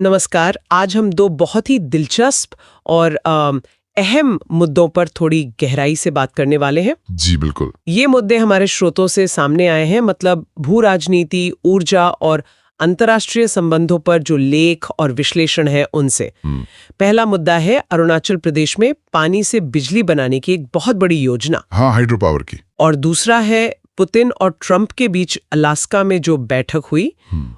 नमस्कार। आज हम दो बहुत ही दिलचस्प और अहम मुद्दों पर थोड़ी गहराई से बात करने वाले हैं। जी बिल्कुल। ये मुद्दे हमारे स्रोतों से सामने आए हैं, मतलब भू राजनीति, ऊर्जा और अंतर्राष्ट्रीय संबंधों पर जो लेख और विश्लेषण है उनसे। पहला मुद्दा है अरुणाचल प्रदेश में पानी से बिजली बनाने की एक बहुत बड़ी योजना। हाँ, हाइड्रो पावर की। और दूसरा है पुतिन और ट्रंप के बीच अलास्का में जो बैठक हुई,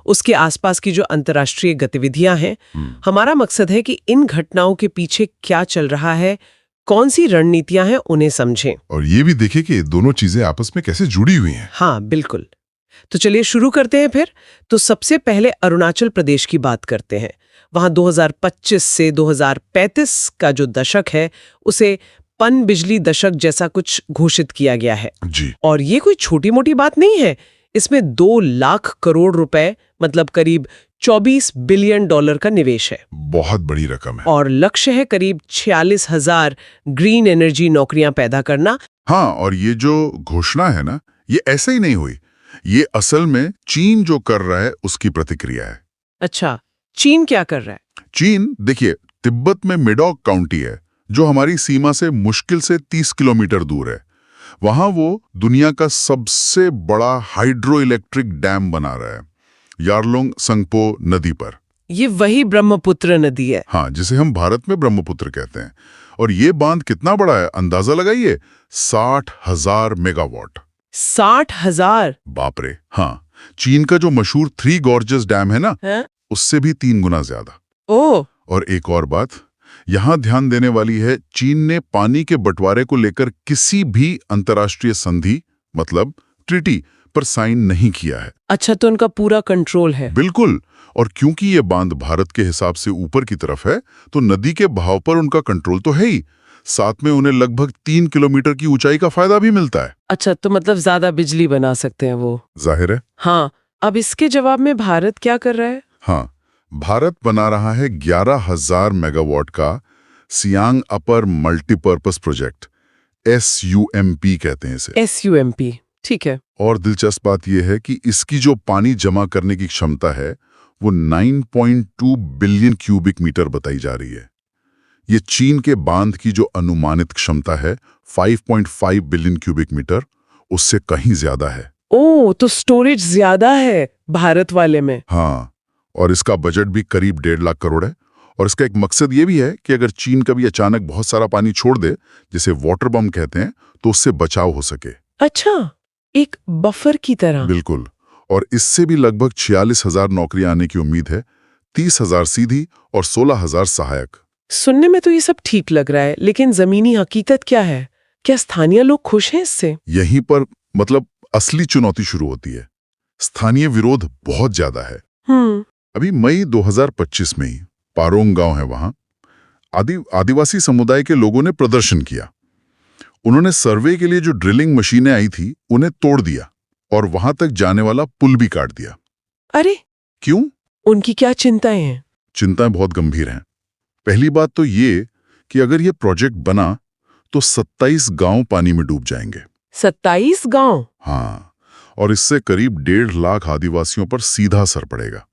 उसके आसपास की जो अंतर्राष्ट्रीय गतिविधियां हैं। हमारा मकसद है कि इन घटनाओं के पीछे क्या चल रहा है, कौन सी रणनीतियां हैं, उन्हें समझें। और ये भी देखें कि दोनों चीजें आपस में कैसे जुड़ी हुई हैं। हाँ बिल्कुल। तो चलिए शुरू करते हैं फिर। तो सबसे पहले अरुणाचल प्रदेश की बात करते हैं। वहां 2025 से 2035 का जो दशक है उसे पन बिजली दशक जैसा कुछ घोषित किया गया है। जी। और ये कोई छोटी मोटी बात नहीं है। इसमें 2 लाख करोड़ रुपए, मतलब करीब $24 बिलियन का निवेश है। बहुत बड़ी रकम है। और लक्ष्य है करीब 46,000 ग्रीन एनर्जी नौकरियां पैदा करना। हाँ, और ये जो घोषणा है ना, ये ऐसे ही नहीं हुई। ये असल में चीन जो कर रहा है उसकी प्रतिक्रिया है। अच्छा, चीन क्या कर रहा है? चीन, देखिए, तिब्बत में मेडॉक काउंटी है जो हमारी सीमा से मुश्किल से 30 किलोमीटर दूर है। वहां वो दुनिया का सबसे बड़ा हाइड्रो इलेक्ट्रिक डैम बना रहा है, यारलोंग संगपो नदी पर। ये वही ब्रह्मपुत्र नदी है। हाँ, जिसे हम भारत में ब्रह्मपुत्र कहते हैं। और ये बांध कितना बड़ा है, अंदाजा लगाइए, 60,000 मेगावाट। 60,000? बाप रे। हाँ, चीन का जो मशहूर 3 गॉर्जस डैम है ना, उससे भी 3 गुना ज्यादा। ओह। और एक और बात यहां ध्यान देने वाली है, चीन ने पानी के बंटवारे को लेकर किसी भी अंतर्राष्ट्रीय संधि, मतलब ट्रीटी, पर साइन नहीं किया है। अच्छा, तो उनका पूरा कंट्रोल है। बिल्कुल। और क्योंकि ये बांध भारत के हिसाब से ऊपर की तरफ है, तो नदी के बहाव पर उनका कंट्रोल तो है ही, साथ में उन्हें लगभग 3 किलोमीटर की ऊंचाई का फायदा भी मिलता है। अच्छा, तो मतलब ज्यादा बिजली बना सकते हैं वो। जाहिर है। हाँ, अब इसके जवाब में भारत क्या कर रहा है? हाँ, भारत बना रहा है 11,000 मेगावाट का सियांग अपर मल्टीपर्पस प्रोजेक्ट, SUMP कहते हैं इसे। SUMP, ठीक है। और दिलचस्प बात यह है कि इसकी जो पानी जमा करने की क्षमता है वो 9.2 बिलियन क्यूबिक मीटर बताई जा रही है। ये चीन के बांध की जो अनुमानित क्षमता है 5.5 बिलियन क्यूबिक मीटर, उससे कहीं ज्यादा है। ओह, तो स्टोरेज ज्यादा है भारत वाले में। हाँ, और इसका बजट भी करीब 1.5 लाख करोड़ है। और इसका एक मकसद ये भी है कि अगर चीन कभी अचानक बहुत सारा पानी छोड़ दे, जिसे वाटर बम कहते हैं, तो उससे बचाव हो सके। अच्छा, एक बफर की तरह। बिल्कुल। और इससे भी लगभग 46,000 नौकरियां आने की उम्मीद है, 30,000 सीधी और 16,000 सहायक। सुनने में तो ये सब ठीक लग रहा है, लेकिन जमीनी हकीकत क्या है? क्या स्थानीय लोग खुश हैं इससे? यहीं पर मतलब असली चुनौती शुरू होती है। स्थानीय विरोध बहुत ज्यादा है। अभी मई 2025 में ही पारोंग गांव है, वहां आदिवासी समुदाय के लोगों ने प्रदर्शन किया। उन्होंने सर्वे के लिए जो ड्रिलिंग मशीनें आई थी उन्हें तोड़ दिया और वहां तक जाने वाला पुल भी काट दिया। अरे क्यों? उनकी क्या चिंताएं हैं? चिंताएं बहुत गंभीर हैं। पहली बात तो ये कि अगर ये प्रोजेक्ट बना तो 27 गांव पानी में डूब जाएंगे। 27 गांव? हाँ, और इससे करीब 1.5 लाख आदिवासियों पर सीधा असर पड़ेगा।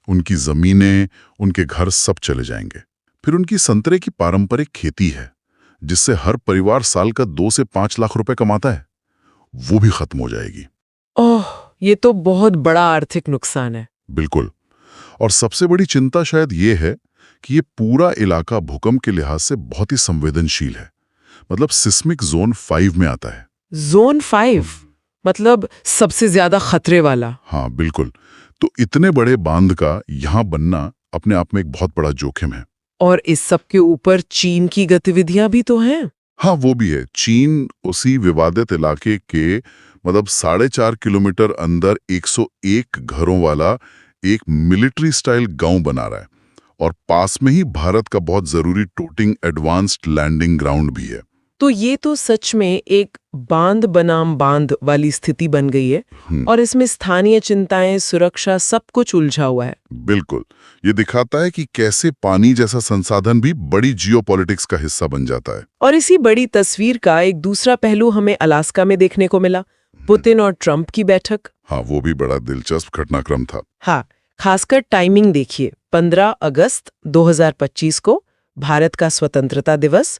उनकी जमीनें, उनके घर सब चले जाएंगे। फिर उनकी संतरे की पारंपरिक खेती है, जिससे हर परिवार साल का 2 से 5 लाख रुपए कमाता है, वो भी खत्म हो जाएगी। ओह, ये तो बहुत बड़ा आर्थिक नुकसान है। बिल्कुल। और सबसे बड़ी चिंता शायद ये है कि ये पूरा इलाका भूकंप के लिहाज से बहुत ही संवेदनशील है, मतलब सिस्मिक जोन 5 में आता है। जोन 5 मतलब सबसे ज्यादा खतरे वाला? हाँ बिल्कुल। तो इतने बड़े बांध का यहाँ बनना अपने आप में एक बहुत बड़ा जोखिम है। और इस सब के ऊपर चीन की गतिविधियां भी तो हैं। हाँ, वो भी है। चीन उसी विवादित इलाके के मतलब 4.5 किलोमीटर अंदर 101 घरों वाला एक मिलिट्री स्टाइल गांव बना रहा है, और पास में ही भारत का बहुत जरूरी टोटिंग एडवांस्ड लैंडिंग ग्राउंड भी है। तो ये तो सच में एक बांध बनाम बांध वाली स्थिति बन गई है। और इसमें स्थानीय चिंताएं, सुरक्षा, सब कुछ उलझा हुआ है। बिल्कुल। ये दिखाता है कि कैसे पानी जैसा संसाधन भी बड़ी जियोपॉलिटिक्स का हिस्सा बन जाता है। और इसी बड़ी तस्वीर का एक दूसरा पहलू हमें अलास्का में देखने को मिला, पुतिन और ट्रंप की बैठक। हाँ, वो भी बड़ा दिलचस्प घटनाक्रम था। हाँ, खासकर टाइमिंग देखिए, 15 अगस्त 2025 को भारत का स्वतंत्रता दिवस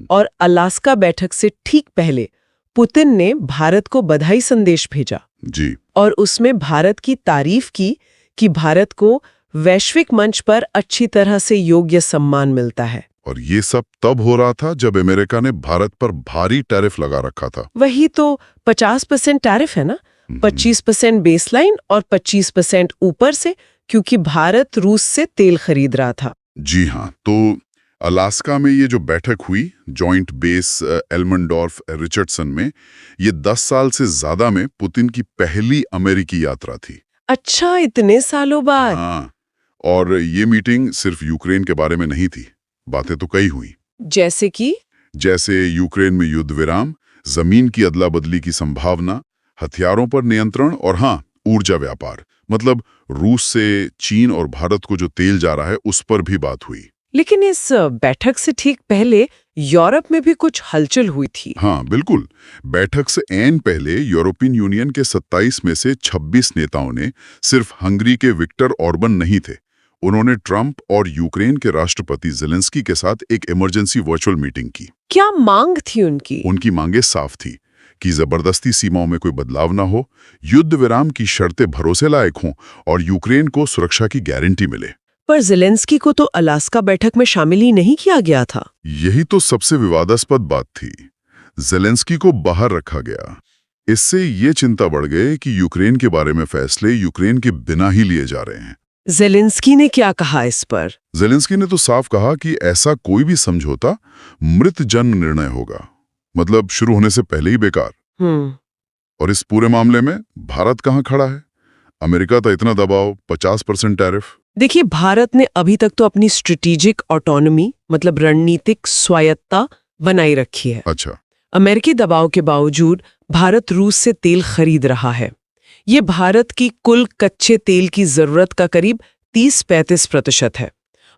और अलास्का बैठक से ठीक पहले पुतिन ने भारत को बधाई संदेश भेजा जी। और उसमें भारत की तारीफ की कि भारत को वैश्विक मंच पर अच्छी तरह से योग्य सम्मान मिलता है। और ये सब तब हो रहा था जब अमेरिका ने भारत पर भारी टैरिफ लगा रखा था। वही तो 50% टैरिफ है ना, 25% बेसलाइन और 25% ऊपर से, क्योंकि भारत रूस से तेल खरीद रहा था। जी हाँ, तो अलास्का में ये जो बैठक हुई जॉइंट बेस एल्मंडोर्फ रिचर्डसन में, ये 10 साल से ज्यादा में पुतिन की पहली अमेरिकी यात्रा थी। अच्छा, इतने सालों बाद? हाँ, और ये मीटिंग सिर्फ यूक्रेन के बारे में नहीं थी, बातें तो कई हुई। जैसे यूक्रेन में युद्ध विराम, जमीन की अदला बदली की संभावना, हथियारों पर नियंत्रण और हाँ, ऊर्जा व्यापार, मतलब रूस से चीन और भारत को जो तेल जा रहा है उस पर भी बात हुई। लेकिन इस बैठक से ठीक पहले यूरोप में भी कुछ हलचल हुई थी। हाँ बिल्कुल, बैठक से ऐन पहले यूरोपियन यूनियन के 27 में से 26 नेताओं ने, सिर्फ हंगरी के विक्टर ऑर्बन नहीं थे, उन्होंने ट्रंप और यूक्रेन के राष्ट्रपति ज़ेलेंस्की के साथ एक इमरजेंसी वर्चुअल मीटिंग की। क्या मांग थी उनकी? उनकी मांगे साफ थी कि जबरदस्ती सीमाओं में कोई बदलाव ना हो, युद्ध विराम की शर्तें भरोसे लायक हों और यूक्रेन को सुरक्षा की गारंटी मिले। पर ज़ेलेंस्की को तो अलास्का बैठक में शामिल ही नहीं किया गया था। यही तो सबसे विवादास्पद बात थी। ज़ेलेंस्की को बाहर रखा गया। इससे ये चिंता बढ़ गई कि यूक्रेन के बारे में फैसले यूक्रेन के बिना ही लिए जा रहे हैं। ज़ेलेंस्की ने क्या कहा इस पर? ज़ेलेंस्की ने तो साफ कहा कि ऐसा कोई भी समझौता मृत जन्म निर्णय होगा, मतलब शुरू होने से पहले ही बेकार। और इस पूरे मामले में भारत कहाँ खड़ा है? अमेरिका तो इतना दबाव, 50% टैरिफ। देखिए, भारत ने अभी तक तो अपनी स्ट्रेटेजिक ऑटोनॉमी, मतलब रणनीतिक स्वायत्ता बनाई रखी है। अच्छा। अमेरिकी दबाव के बावजूद भारत रूस से तेल खरीद रहा है। ये भारत की कुल कच्चे तेल की जरूरत का करीब 30-35% है,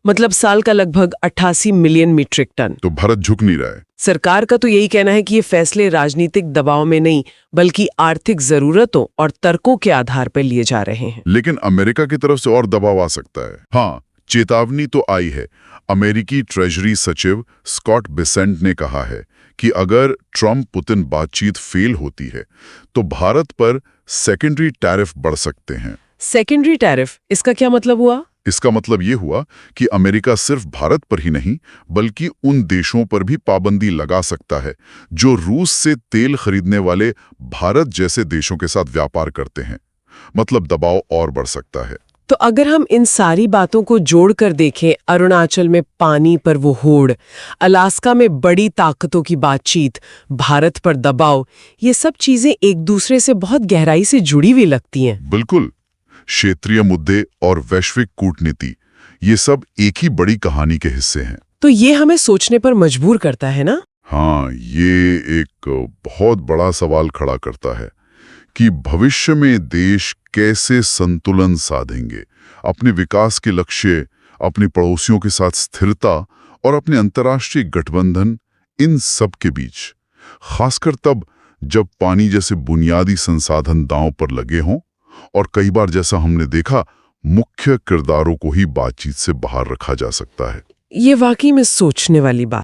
मतलब साल का लगभग 88 मिलियन मीट्रिक टन। तो भारत झुक नहीं रहा है। सरकार का तो यही कहना है कि ये फैसले राजनीतिक दबाव में नहीं, बल्कि आर्थिक जरूरतों और तर्कों के आधार पर लिए जा रहे हैं। लेकिन अमेरिका की तरफ से और दबाव आ सकता है। हाँ, चेतावनी तो आई है। अमेरिकी ट्रेजरी सचिव स्कॉट बेसेंट ने कहा है कि अगर ट्रंप पुतिन बातचीत फेल होती है तो भारत पर सेकेंडरी टैरिफ बढ़ सकते हैं। सेकेंडरी टैरिफ, इसका क्या मतलब हुआ? इसका मतलब ये हुआ कि अमेरिका सिर्फ भारत पर ही नहीं बल्कि उन देशों पर भी पाबंदी लगा सकता है जो रूस से तेल खरीदने वाले भारत जैसे देशों के साथ व्यापार करते हैं। मतलब दबाव और बढ़ सकता है। तो अगर हम इन सारी बातों को जोड़कर देखें, अरुणाचल में पानी पर वो होड़, अलास्का में बड़ी ताकतों की बातचीत, भारत पर दबाव, ये सब चीजें एक दूसरे से बहुत गहराई से जुड़ी हुई लगती हैं। बिल्कुल। क्षेत्रीय मुद्दे और वैश्विक कूटनीति, ये सब एक ही बड़ी कहानी के हिस्से हैं। तो ये हमें सोचने पर मजबूर करता है ना? हाँ, ये एक बहुत बड़ा सवाल खड़ा करता है कि भविष्य में देश कैसे संतुलन साधेंगे, अपने विकास के लक्ष्य, अपने पड़ोसियों के साथ स्थिरता और अपने अंतर्राष्ट्रीय गठबंधन, इन सब के बीच, खासकर तब जब पानी जैसे बुनियादी संसाधन दांव पर लगे हों और कई बार जैसा हमने देखा, मुख्य किरदारों को ही बातचीत से बाहर रखा जा सकता है। ये वाकई में सोचने वाली बात